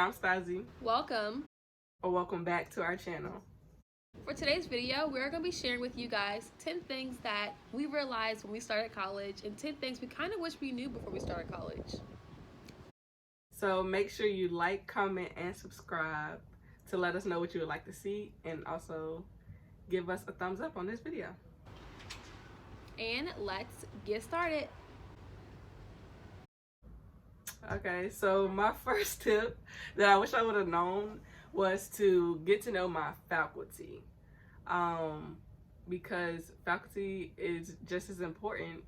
I'm Stasi, Welcome. or welcome back to our channel. For today's video, we're going to be sharing with you guys 10 things that we realized when we started college and 10 things we kind of wish we knew before we started college. So make sure you like, comment, and subscribe to let us know what you would like to see, and also give us a thumbs up on this video. And let's get started. Okay, so my first tip that I wish I would have known was to get to know my faculty, because faculty is just as important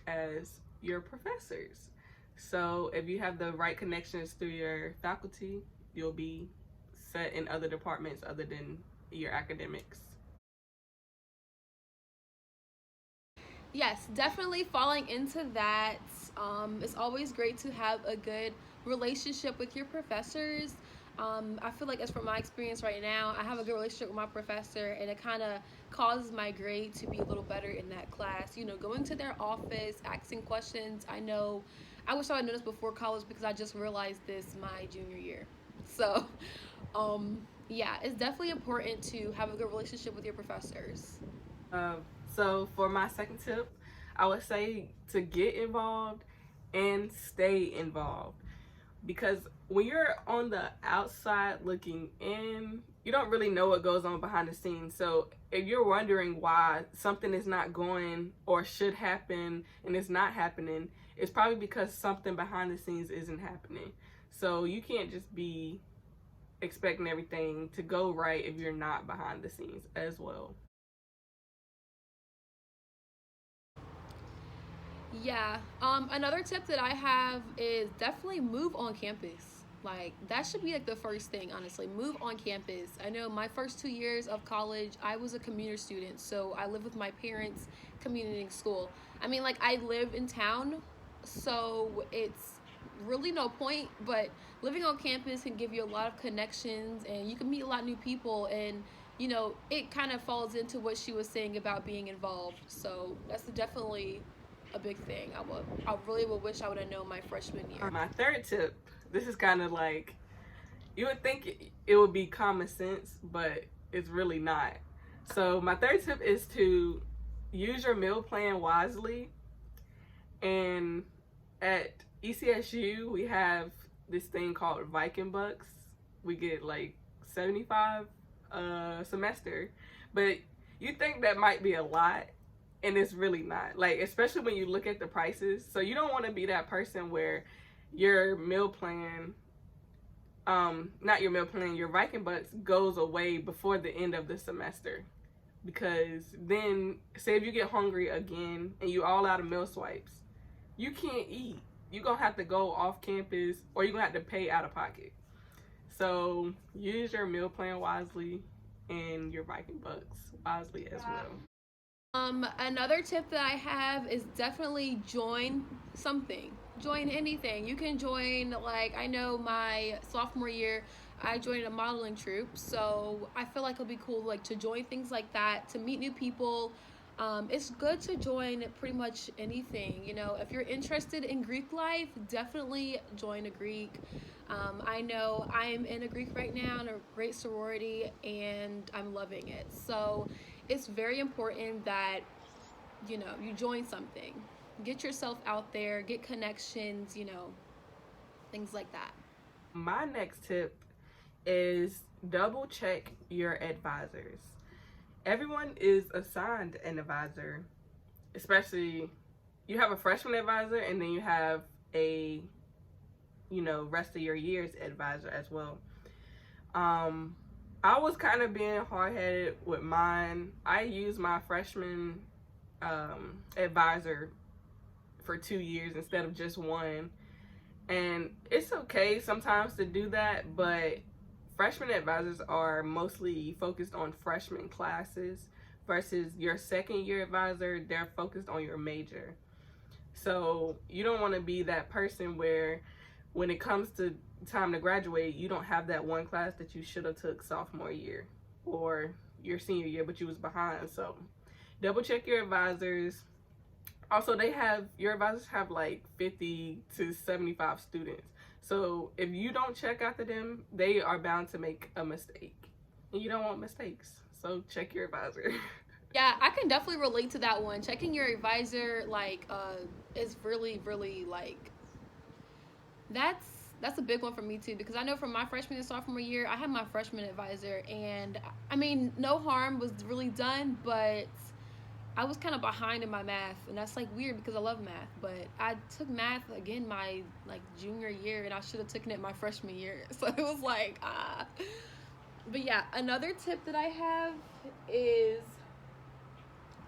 as your professors. So if you have the right connections through your faculty, you'll be set in other departments other than your academics. Yes, definitely falling into that. It's always great to have a good relationship with your professors. I feel like, as for my experience right now, I have a good relationship with my professor, and it kind of causes my grade to be a little better in that class. You know, going to their office, asking questions. I wish I had known this before college because I just realized this my junior year. So, yeah, it's definitely important to have a good relationship with your professors. So for my second tip, I would say to get involved and stay involved, because when you're on the outside looking in, you don't really know what goes on behind the scenes. So if you're wondering why something is not going or should happen and it's not happening, it's probably because something behind the scenes isn't happening. So you can't just be expecting everything to go right if you're not behind the scenes as well. Yeah. Another tip that I have is definitely move on campus. Like, that should be like the first thing, honestly. Move on campus. I know my first 2 years of college, I was a commuter student, so I lived with my parents, commuting school. I mean, like, I live in town, so it's really no point, but living on campus can give you a lot of connections, and you can meet a lot of new people, and it kind of falls into what she was saying about being involved. So that's definitely a big thing. I really would wish I would have known my freshman year. My third tip, this is kind of like, you would think it would be common sense, but it's really not. So my third tip is to use your meal plan wisely. And at ECSU, we have this thing called Viking Bucks. We get like 75 a semester, but you think that might be a lot, and it's really not. Like, especially when you look at the prices. So you don't want to be that person where your meal plan, not your meal plan, your Viking Bucks goes away before the end of the semester. Because then, say if you get hungry again and you all out of meal swipes, you can't eat. You're going to have to go off campus, or you're going to have to pay out of pocket. So use your meal plan wisely and your Viking Bucks wisely as well. Another tip that I have is definitely join something. Join anything. You can join, like, I know my sophomore year, I joined a modeling troupe, so I feel like it'll be cool, like, to join things like that, to meet new people. It's good to join pretty much anything. If you're interested in Greek life, definitely join a Greek. I know I'm in a Greek right now in a great sorority, and I'm loving it. So it's very important that you join something, get yourself out there, get connections, things like that. My next tip is double check your advisors. Everyone is assigned an advisor, especially you have a freshman advisor, and then you have a rest of your year's advisor as well. I was kind of being hard-headed with mine. I used my freshman advisor for 2 years instead of just one, and it's okay sometimes to do that, but freshman advisors are mostly focused on freshman classes versus your second year advisor, they're focused on your major. So you don't want to be that person where when it comes to time to graduate, you don't have that one class that you should have took sophomore year or your senior year, but you was behind. So double check your advisors. Also, your advisors have like 50 to 75 students. So if you don't check after them, they are bound to make a mistake. And you don't want mistakes. So check your advisor. Yeah, I can definitely relate to that one. Checking your advisor, like, is really, really like that's that's a big one for me too, because I know from my freshman and sophomore year, I had my freshman advisor, and I mean, no harm was really done, but I was kind of behind in my math, and that's like weird because I love math, but I took math again my like junior year, and I should have taken it my freshman year, so it was like ah. But yeah, another tip that I have is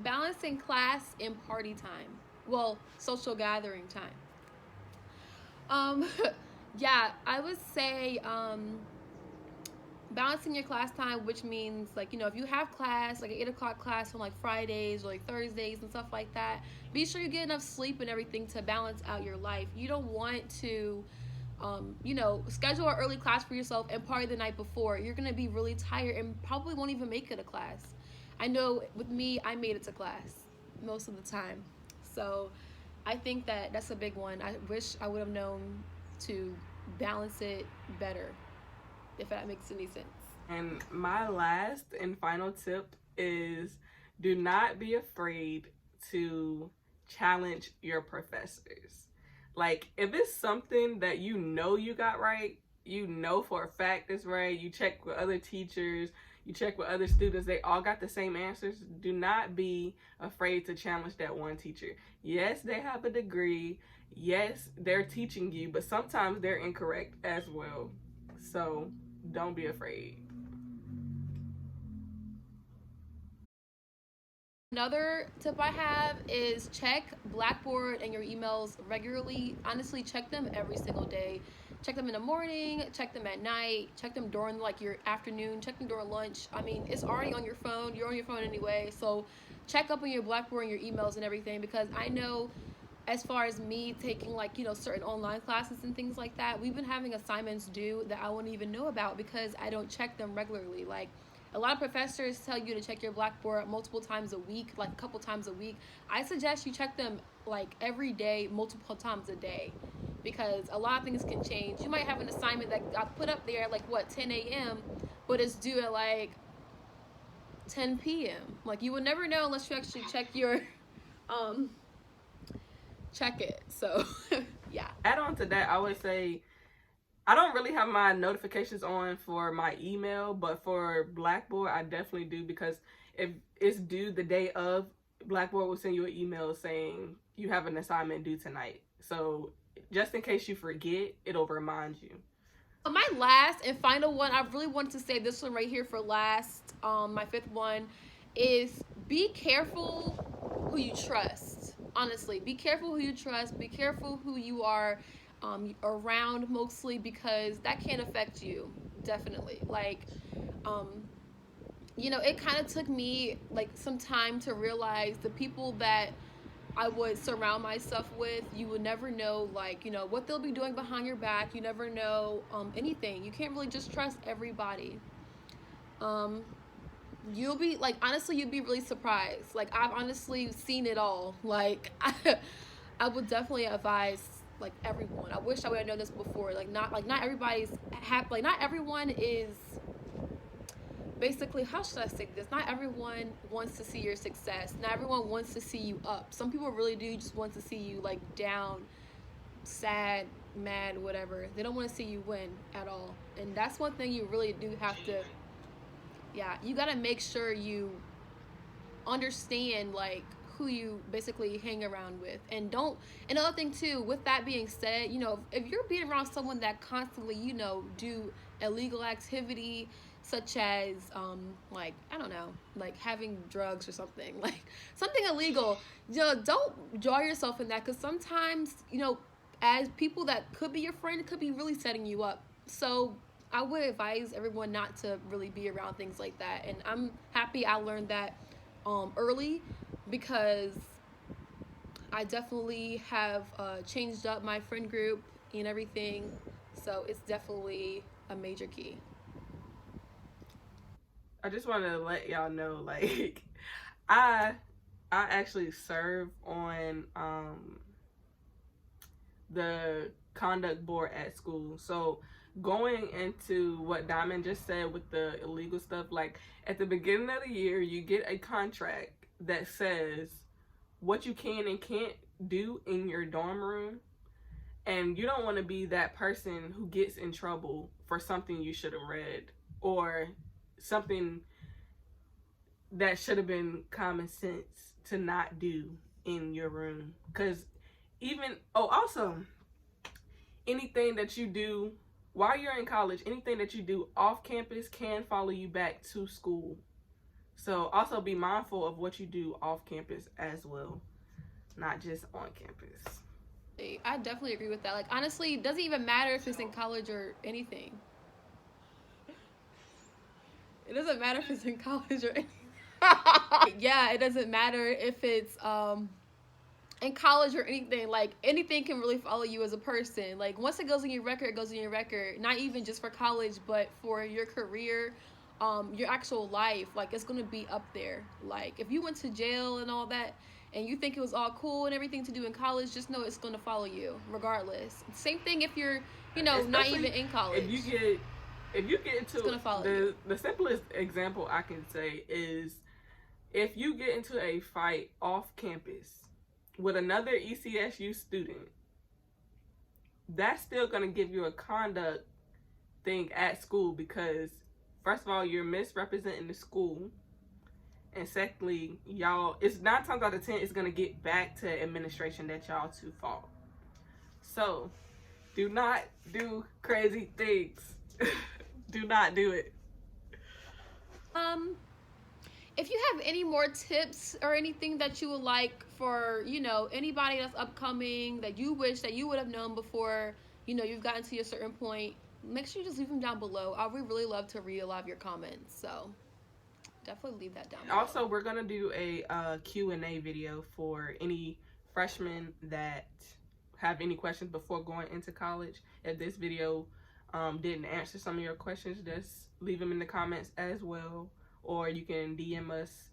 balancing class and party time. Well, social gathering time. Um, yeah, I would say balancing your class time, which means like if you have class like an 8 o'clock class on like Fridays or like Thursdays and stuff like that, be sure you get enough sleep and everything to balance out your life. You don't want to schedule an early class for yourself and party the night before. You're gonna be really tired and probably won't even make it a class. I know with me, I made it to class most of the time. So I think that that's a big one. I wish I would have known to balance it better, if that makes any sense. And my last and final tip is do not be afraid to challenge your professors. Like, if it's something that you got right, for a fact it's right, you check with other teachers, you check with other students, they all got the same answers, do not be afraid to challenge that one teacher. Yes, they have a degree. Yes, they're teaching you, but sometimes they're incorrect as well. So don't be afraid. Another tip I have is check Blackboard and your emails regularly. Honestly, check them every single day. Check them in the morning, check them at night, check them during like your afternoon, check them during lunch. I mean, it's already on your phone. You're on your phone anyway. So check up on your Blackboard and your emails and everything, because I know as far as me taking like certain online classes and things like that, we've been having assignments due that I wouldn't even know about because I don't check them regularly. Like, a lot of professors tell you to check your Blackboard multiple times a week, like a couple times a week. I suggest you check them like every day, multiple times a day, because a lot of things can change. You might have an assignment that got put up there at like 10 a.m., but it's due at like 10 p.m. Like, you would never know unless you actually check your check it. So yeah. Add on to that, I would say I don't really have my notifications on for my email, but for Blackboard, I definitely do, because if it's due the day of, Blackboard will send you an email saying you have an assignment due tonight. So just in case you forget, it'll remind you. My last and final one, I really wanted to say this one right here for last, my fifth one, is be careful who you trust. Honestly, be careful who you trust. Be careful who you are around, mostly, because that can affect you, definitely. Like, it kind of took me like some time to realize the people that I would surround myself with, you would never know, like, what they'll be doing behind your back. You never know anything. You can't really just trust everybody. You'll be like, honestly, you'd be really surprised. Like, I've honestly seen it all. Like, I would definitely advise like everyone. I wish I would have known this before. Not everybody's not everyone is basically, how should I say this? Not everyone wants to see your success. Not everyone wants to see you up. Some people really do just want to see you like down, sad, mad, whatever. They don't want to see you win at all. And that's one thing you really do have to, you got to make sure you understand like who you basically hang around with. And another thing too, with that being said, if you're being around someone that constantly, do illegal activity, such as like, I don't know, like having drugs or something, like something illegal, don't draw yourself in that, because sometimes, as people that could be your friend, could be really setting you up. So I would advise everyone not to really be around things like that. And I'm happy I learned that early, because I definitely have changed up my friend group and everything. So it's definitely a major key. I just want to let y'all know, like, I actually serve on the conduct board at school. So going into what Diamond just said with the illegal stuff, like at the beginning of the year, you get a contract that says what you can and can't do in your dorm room. And you don't want to be that person who gets in trouble for something you should have read or something that should have been common sense to not do in your room. Because also, anything that you do while you're in college, anything that you do off campus can follow you back to school. So also be mindful of what you do off campus as well, not just on campus. I definitely agree with that. Like, honestly, it doesn't even matter if it's in college or anything. It doesn't matter if it's in college or anything. Yeah, it doesn't matter if it's in college or anything. Like, anything can really follow you as a person. Like, once it goes in your record, it goes in your record. Not even just for college, but for your career, your actual life. Like, it's gonna be up there. Like, if you went to jail and all that, and you think it was all cool and everything to do in college, just know it's going to follow you regardless. Same thing if you're, especially not even in college. If you get into the simplest example I can say is if you get into a fight off campus with another ECSU student, that's still going to give you a conduct thing at school because first of all, you're misrepresenting the school. And secondly, y'all, it's 9 times out of 10, it's going to get back to administration that y'all two fault. So, do not do crazy things. Do not do it. If you have any more tips or anything that you would like for, anybody that's upcoming that you wish that you would have known before, you've gotten to a certain point, make sure you just leave them down below. I would really love to read a lot of your comments. So definitely leave that down below. Also, we're going to do a Q&A video for any freshmen that have any questions before going into college. If this video didn't answer some of your questions, just leave them in the comments as well. Or you can DM us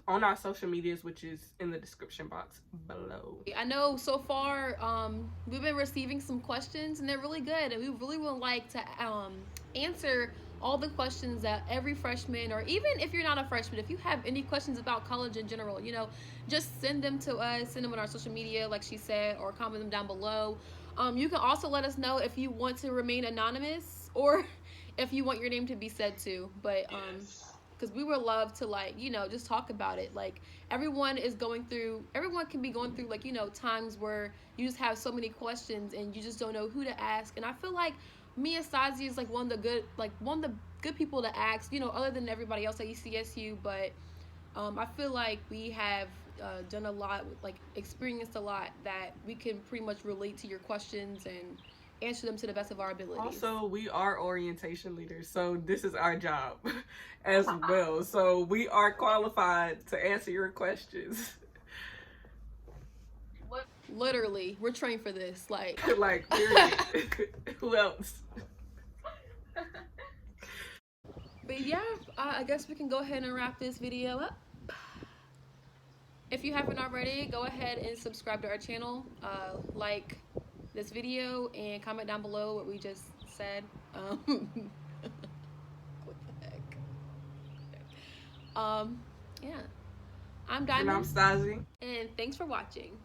on our social medias, which is in the description box below. I know so far we've been receiving some questions and they're really good. And we really would like to answer all the questions that every freshman, or even if you're not a freshman, if you have any questions about college in general, just send them to us, send them on our social media, like she said, or comment them down below. You can also let us know if you want to remain anonymous or if you want your name to be said too. But because we would love to just talk about it. Like everyone can be going through times where you just have so many questions and you just don't know who to ask. And I feel like me and Sazi is one of the good people to ask, other than everybody else at ECSU. But I feel like we have done a lot, experienced a lot that we can pretty much relate to your questions and answer them to the best of our abilities. Also, we are orientation leaders, so this is our job as well. So we are qualified to answer your questions. Literally, we're trained for this. Period. Who else? But yeah, I guess we can go ahead and wrap this video up. If you haven't already, go ahead and subscribe to our channel. Like this video and comment down below what we just said. What the heck? Yeah. I'm Diamond. And I'm Stasi. And thanks for watching.